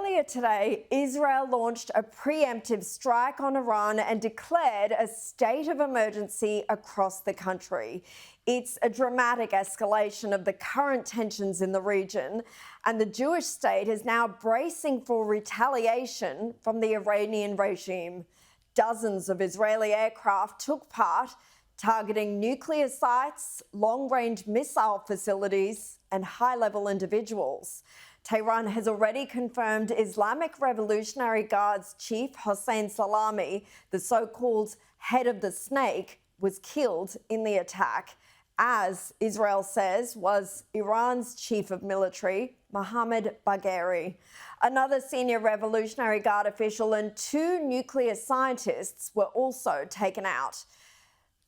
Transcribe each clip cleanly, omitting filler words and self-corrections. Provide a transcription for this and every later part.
Earlier today, Israel launched a preemptive strike on Iran and declared a state of emergency across the country. It's a dramatic escalation of the current tensions in the region, and the Jewish state is now bracing for retaliation from the Iranian regime. Dozens of Israeli aircraft took part, targeting nuclear sites, long-range missile facilities, and high-level individuals. Tehran has already confirmed Islamic Revolutionary Guards chief Hossein Salami, the so-called head of the snake, was killed in the attack, as Israel says was Iran's chief of military, Mohammad Bagheri. Another senior Revolutionary Guard official and 2 nuclear scientists were also taken out.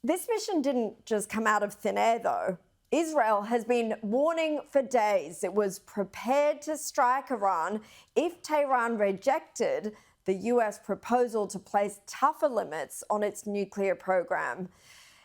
This mission didn't just come out of thin air, though. Israel has been warning for days it was prepared to strike Iran if Tehran rejected the US proposal to place tougher limits on its nuclear program.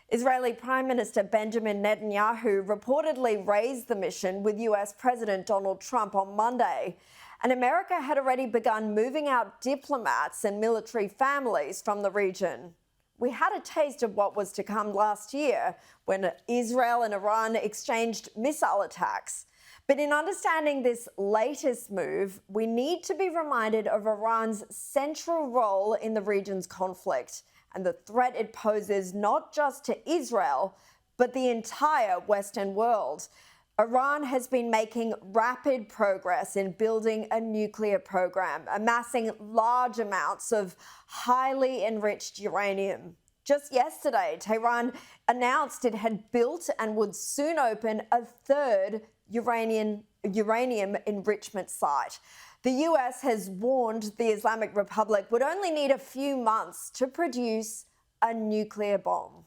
Israeli Prime Minister Benjamin Netanyahu reportedly raised the mission with US President Donald Trump on Monday, and America had already begun moving out diplomats and military families from the region. We had a taste of what was to come last year when Israel and Iran exchanged missile attacks. But in understanding this latest move, we need to be reminded of Iran's central role in the region's conflict and the threat it poses not just to Israel, but the entire Western world. Iran has been making rapid progress in building a nuclear program, amassing large amounts of highly enriched uranium. Just yesterday, Tehran announced it had built and would soon open a 3rd uranium enrichment site. The US has warned the Islamic Republic would only need a few months to produce a nuclear bomb.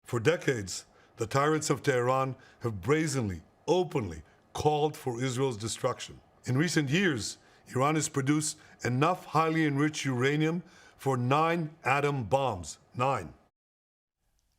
For decades, the tyrants of Tehran have brazenly, openly called for Israel's destruction. In recent years, Iran has produced enough highly enriched uranium for 9 atom bombs. 9.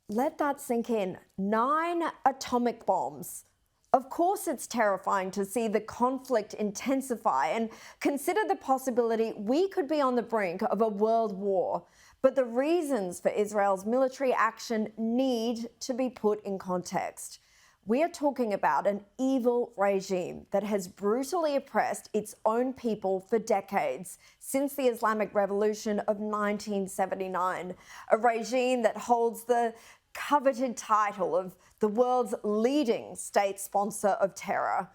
Let that sink in. 9 atomic bombs. Of course, it's terrifying to see the conflict intensify and consider the possibility we could be on the brink of a world war. But the reasons for Israel's military action need to be put in context. We are talking about an evil regime that has brutally oppressed its own people for decades, since the Islamic Revolution of 1979, a regime that holds the coveted title of the world's leading state sponsor of terror,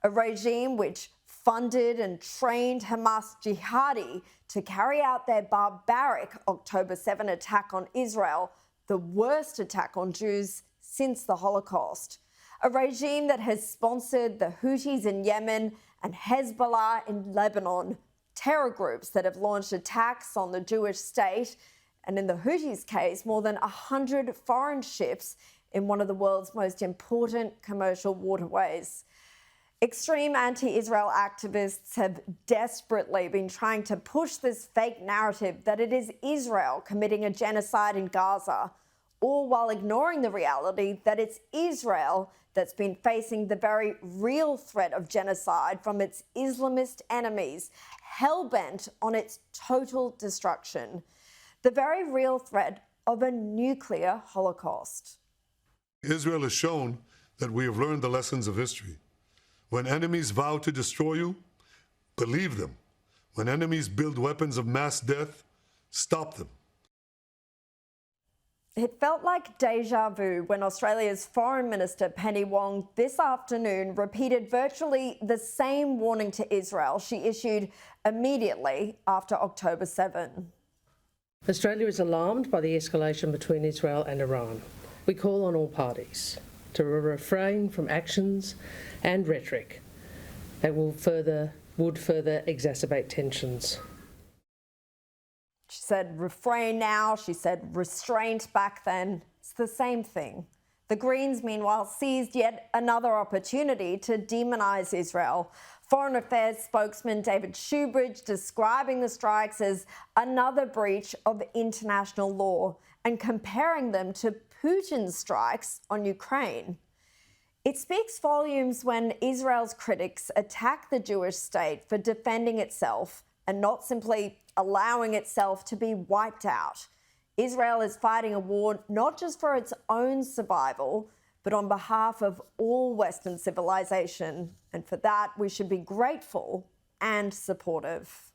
a regime which funded and trained Hamas jihadi to carry out their barbaric October 7 attack on Israel, the worst attack on Jews since the Holocaust. A regime that has sponsored the Houthis in Yemen and Hezbollah in Lebanon, terror groups that have launched attacks on the Jewish state, and in the Houthis' case, more than 100 foreign ships in one of the world's most important commercial waterways. Extreme anti-Israel activists have desperately been trying to push this fake narrative that it is Israel committing a genocide in Gaza, all while ignoring the reality that it's Israel that's been facing the very real threat of genocide from its Islamist enemies, hell-bent on its total destruction. The very real threat of a nuclear holocaust. Israel has shown that we have learned the lessons of history. When enemies vow to destroy you, believe them. When enemies build weapons of mass death, stop them. It felt like deja vu when Australia's Foreign Minister Penny Wong this afternoon repeated virtually the same warning to Israel she issued immediately after October 7. Australia is alarmed by the escalation between Israel and Iran. We call on all parties to refrain from actions and rhetoric that would further exacerbate tensions. She said refrain now, she said restraint back then. It's the same thing. The Greens, meanwhile, seized yet another opportunity to demonise Israel. Foreign Affairs spokesman David Shoebridge describing the strikes as another breach of international law and comparing them to Putin's strikes on Ukraine. It speaks volumes when Israel's critics attack the Jewish state for defending itself and not simply allowing itself to be wiped out. Israel is fighting a war not just for its own survival, but on behalf of all Western civilization. And for that, we should be grateful and supportive.